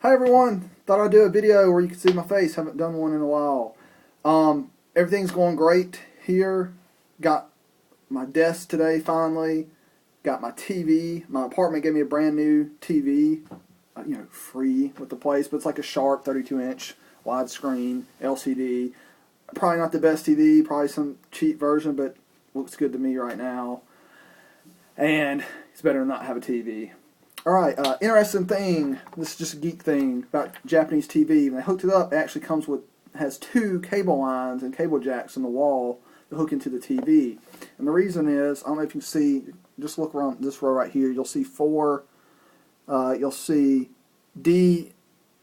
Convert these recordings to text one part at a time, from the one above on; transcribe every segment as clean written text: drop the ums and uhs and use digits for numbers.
Hi everyone, thought I'd do a video where you can see my face. Haven't done one in a while. Everything's going great here. Got my desk today finally. Got my TV. My apartment gave me a brand new TV, free with the place, but it's like a Sharp 32-inch widescreen LCD. Probably not the best TV, probably some cheap version, but looks good to me right now. And it's better than not have a TV. Alright, interesting thing, this is just a geek thing about Japanese TV. When I hooked it up, it actually has two cable lines and cable jacks in the wall to hook into the TV. And the reason is, I don't know if you can see, just look around this row right here, you'll see you'll see D,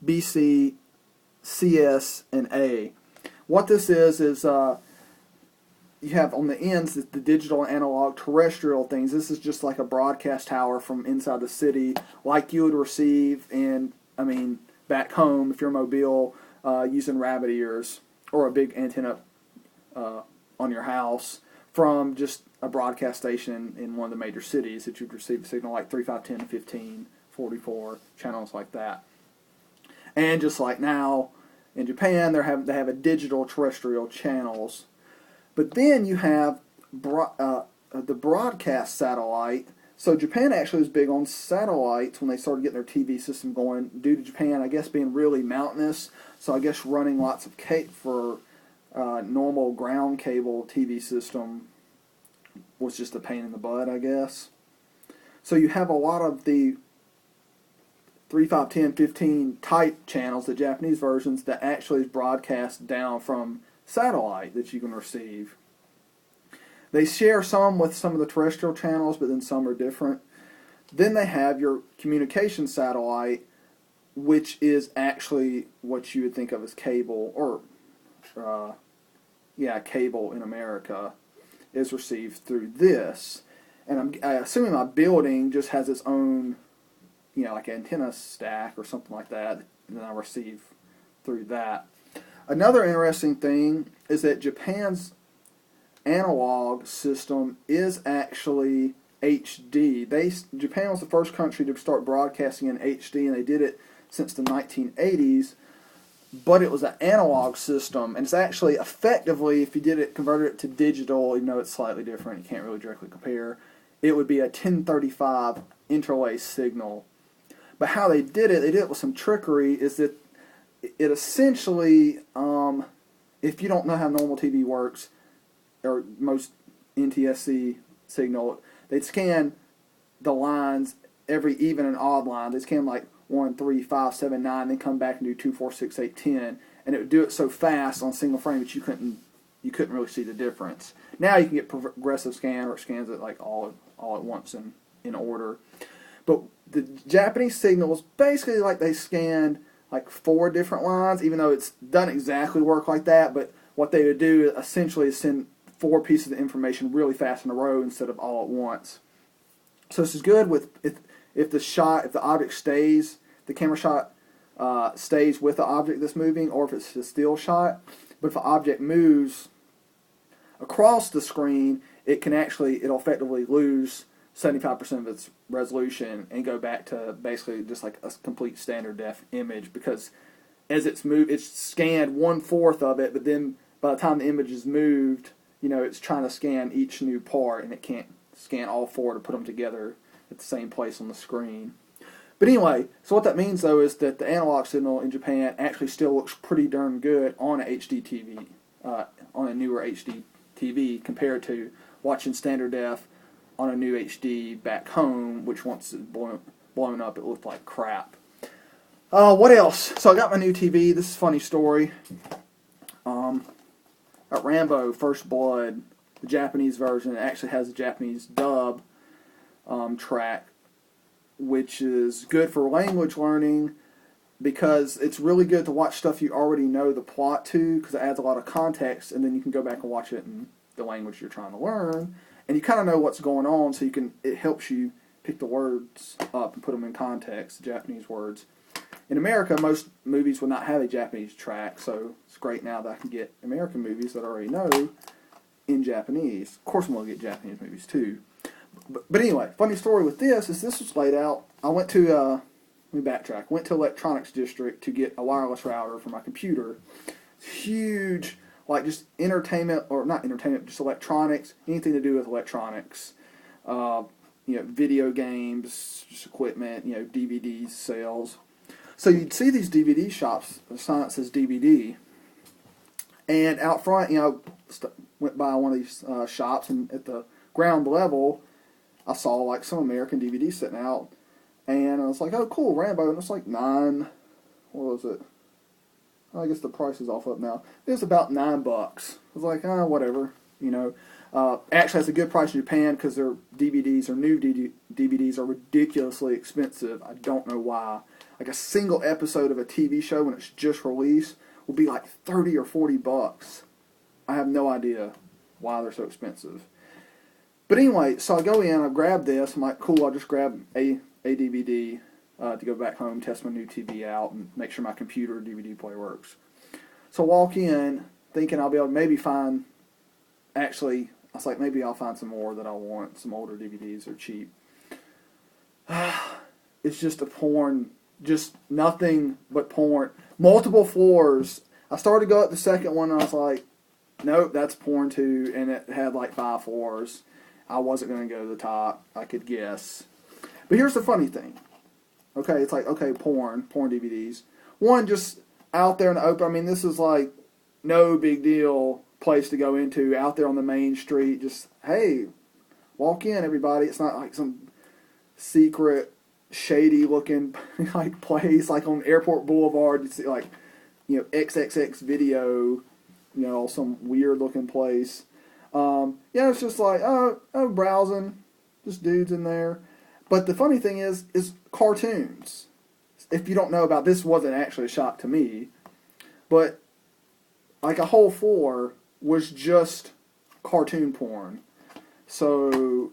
B, C, CS, and A. What this is you have on the ends the digital and analog terrestrial things. This is just like a broadcast tower from inside the city, like you would receive back home if you're mobile using rabbit ears or a big antenna on your house from just a broadcast station in one of the major cities that you'd receive a signal like 3, 5, 10, 15, 44 channels like that. And just like now in Japan, they have a digital terrestrial channels. But then you have the broadcast satellite. So Japan actually was big on satellites when they started getting their TV system going, due to Japan, I guess, being really mountainous. So I guess running lots of for normal ground cable TV system was just a pain in the butt, I guess. So you have a lot of the 3, 5, 10, 15 type channels, the Japanese versions, that actually is broadcast down from satellite that you can receive. They share some with some of the terrestrial channels, but then some are different. Then they have your communication satellite, which is actually what you would think of as cable, or cable in America, is received through this. And I'm assuming my building just has its own, like antenna stack or something like that, and then I receive through that. Another interesting thing is that Japan's analog system is actually HD. Japan was the first country to start broadcasting in HD, and they did it since the 1980s, but it was an analog system, and it's actually effectively, if you converted it to digital, even though it's slightly different, you can't really directly compare, it would be a 1035 interlace signal. But how they did it with some trickery, is that it essentially, if you don't know how normal TV works, or most NTSC signal, they'd scan the lines, every even and odd line. They'd scan like 1, 3, 5, 7, 9, then come back and do 2, 4, 6, 8, 10, and it would do it so fast on single frame that you couldn't really see the difference. Now you can get progressive scan, or it scans it like all at once in order. But the Japanese signal was basically like they scanned like 4 different lines, even though it's doesn't exactly work like that. But what they would do essentially is send 4 pieces of information really fast in a row instead of all at once. So this is good with if the object stays, the camera shot stays with the object that's moving, or if it's a still shot. But if the object moves across the screen, it'll effectively lose 75% of its resolution and go back to basically just like a complete standard def image, because as it's scanned 1/4 of it, but then by the time the image is moved, it's trying to scan each new part, and it can't scan all 4 to put them together at the same place on the screen. But anyway, so what that means though is that the analog signal in Japan actually still looks pretty darn good on an HD TV, on a newer HD TV, compared to watching standard def on a new HD back home, which once it blown up, it looked like crap. What else? So I got my new TV. This is a funny story. Got Rambo First Blood, the Japanese version. It actually has a Japanese dub track, which is good for language learning, because it's really good to watch stuff you already know the plot to, because it adds a lot of context, and then you can go back and watch it in the language you're trying to learn. And you kind of know what's going on, so it helps you pick the words up and put them in context, the Japanese words. In America, most movies would not have a Japanese track, so it's great now that I can get American movies that I already know in Japanese. Of course I'm going to get Japanese movies too. But anyway, funny story with this was laid out. I went to let me backtrack. Went to Electronics District to get a wireless router for my computer. Huge, like just entertainment, or not entertainment, just electronics, anything to do with electronics. Video games, just equipment, DVDs, sales. So you'd see these DVD shops, the sign that says DVD, and out front, went by one of these shops, and at the ground level, I saw like some American DVDs sitting out, and I was like, oh cool, Rambo, and it's like what was it? I guess the price is off up now. It was about $9. I was like, whatever, Actually, it's a good price in Japan because their DVDs, or new DVDs, are ridiculously expensive. I don't know why. Like a single episode of a TV show when it's just released will be like $30 or $40. I have no idea why they're so expensive. But anyway, so I go in, I grab this. I'm like, cool, I'll just grab a DVD to go back home, test my new TV out, and make sure my computer DVD player works. So I walk in thinking I'll be able to maybe find, actually, I was like, maybe I'll find some more that I want, some older DVDs, they're cheap. It's just a porn, just nothing but porn. Multiple floors. I started to go up the second one, and I was like, nope, that's porn too, and it had like 5 floors. I wasn't going to go to the top, I could guess. But here's the funny thing. Okay, it's like, okay, porn DVDs. One, just out there in the open, I mean, this is like no big deal place to go into, out there on the main street, just, hey, walk in, everybody. It's not like some secret, shady looking like place, like on Airport Boulevard, you see like, XXX Video, some weird looking place. It's just like, oh, browsing, just dudes in there. But the funny thing is cartoons. If you don't know about this, wasn't actually a shock to me, but like a whole floor was just cartoon porn. So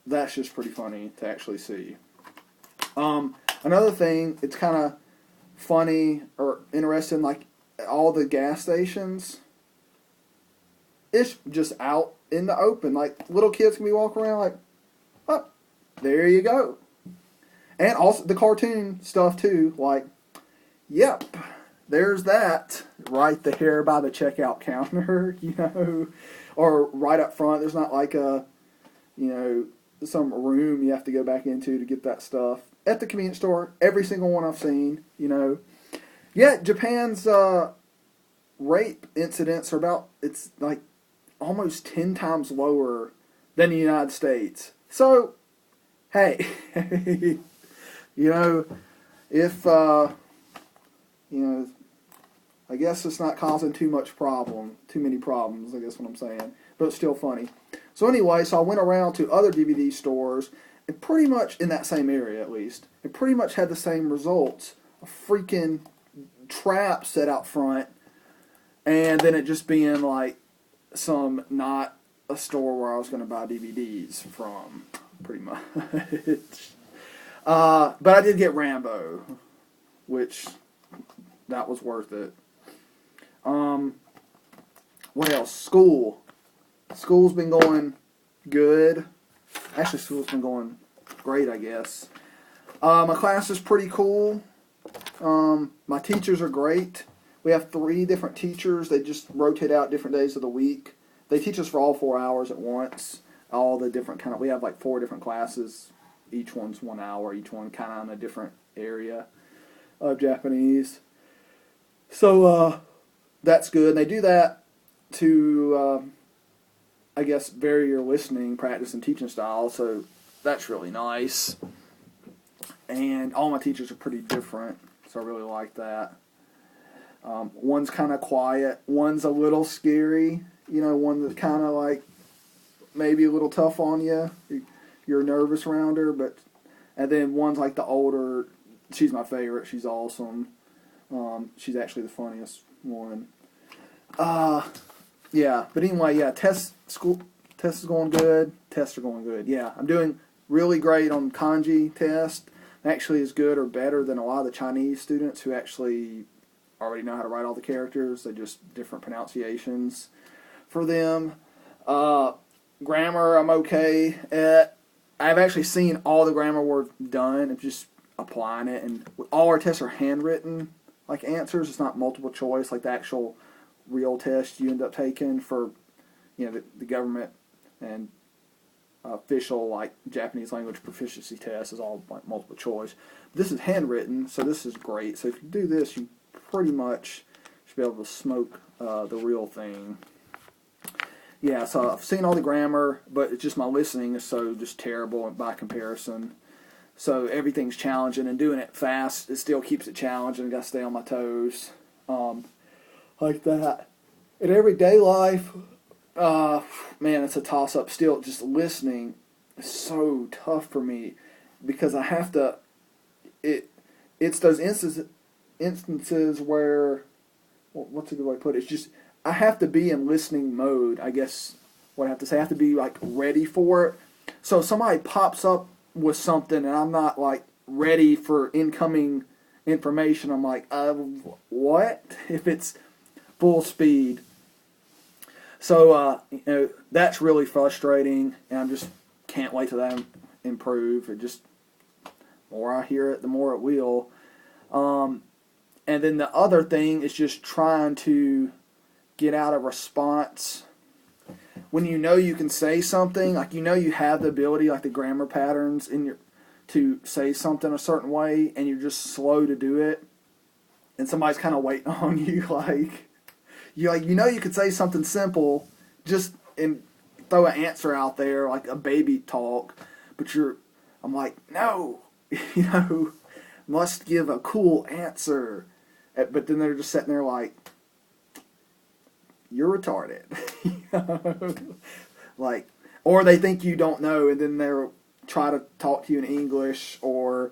that's just pretty funny to actually see. Another thing, it's kind of funny or interesting, like all the gas stations, it's just out in the open. Like little kids can be walking around like, oh, there you go. And also the cartoon stuff too, like, yep, there's that right there by the checkout counter, or right up front. There's not like a, some room you have to go back into to get that stuff. At the convenience store, every single one I've seen, Yeah, Japan's rape incidents are it's like almost 10 times lower than the United States. So, hey, if, I guess it's not causing too many problems, I guess what I'm saying. But it's still funny. So anyway, I went around to other DVD stores, and pretty much in that same area at least, it pretty much had the same results. A freaking trap set out front, and then it just being like not a store where I was going to buy DVDs from, pretty much. But I did get Rambo, which that was worth it. What else? School's been going good. Actually, school's been going great, I guess. My class is pretty cool. My teachers are great. We have 3 different teachers. They just rotate out different days of the week. They teach us for all 4 hours at once. All the different we have like 4 different classes. Each one's 1 hour. Each one kind of in a different area of Japanese. So that's good. And they do that to, I guess, vary your listening, practice, and teaching style. So that's really nice. And all my teachers are pretty different, so I really like that. One's kind of quiet. One's a little scary. One that's kind of like maybe a little tough on you. You're nervous around her, and then one's like the older. She's my favorite. She's awesome. She's actually the funniest one. Yeah. But anyway, yeah. Test is going good. Tests are going good. Yeah, I'm doing really great on kanji test. Actually, is good or better than a lot of the Chinese students who actually already know how to write all the characters. They just different pronunciations for them. Grammar, I'm okay at. I've actually seen all the grammar work done. It's just applying it. And all our tests are handwritten, like answers. It's not multiple choice, like the actual real test you end up taking for, the government and official, like, Japanese language proficiency test is all like multiple choice. This is handwritten, so this is great. So if you do this, you pretty much should be able to smoke the real thing. Yeah, so I've seen all the grammar, but it's just my listening is so just terrible by comparison. So everything's challenging, and doing it fast, it still keeps it challenging. I got to stay on my toes, like that. In everyday life, man, it's a toss-up. Still, just listening is so tough for me because I have to. It's those instances where, what's a good way to put it? It's just I have to be in listening mode. I guess what I have to say, I have to be like ready for it. So if somebody pops up with something and I'm not like ready for incoming information, I'm like, what? If it's full speed. So that's really frustrating, and I just can't wait till that improve. It just, the more I hear it, the more it will. And then the other thing is just trying to get out a response when you can say something, like you have the ability, like the grammar patterns to say something a certain way, and you're just slow to do it, and somebody's kind of waiting on you, you could say something simple, just and throw an answer out there like a baby talk, but I'm like, no, must give a cool answer, but then they're just sitting there like, you're retarded. Like, or they think you don't know, and then they'll try to talk to you in English or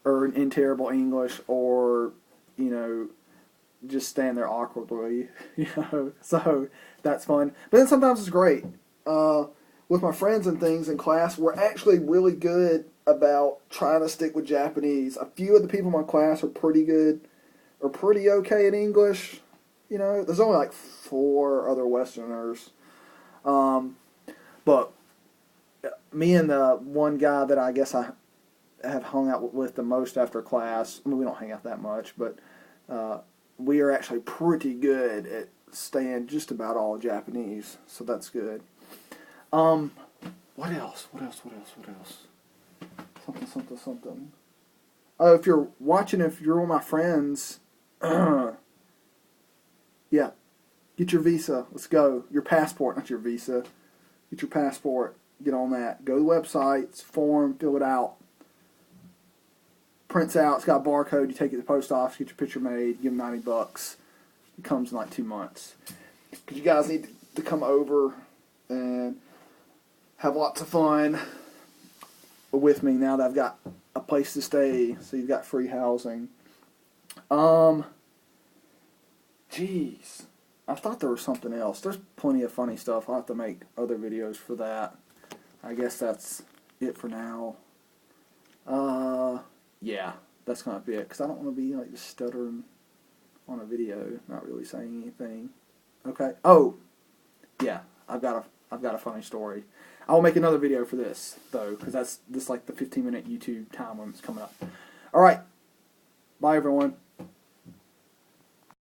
in terrible English, or just stand there awkwardly. So that's fun. But then sometimes it's great. With my friends and things in class, we're actually really good about trying to stick with Japanese. A few of the people in my class are pretty good, or pretty okay at English. There's only like 4 other Westerners. But me and the one guy that I guess I have hung out with the most after class, I mean, we don't hang out that much, but we are actually pretty good at staying just about all Japanese, so that's good. What else? Something. Oh, if you're watching, if you're with my friends, yeah, get your visa. Let's go. Your passport, not your visa. Get your passport. Get on that. Go to the website. It's a form. Fill it out. Prints out. It's got a barcode. You take it to the post office. Get your picture made. Give them $90. It comes in like 2 months. Because you guys need to come over and have lots of fun with me now that I've got a place to stay. So you've got free housing. Jeez. I thought there was something else. There's plenty of funny stuff. I'll have to make other videos for that. I guess that's it for now. Yeah, that's going to be it. Because I don't want to be like just stuttering on a video, not really saying anything. Okay. Oh, yeah. I've got a funny story. I will make another video for this though, because that's like the 15-minute YouTube time limit's coming up. All right. Bye, everyone.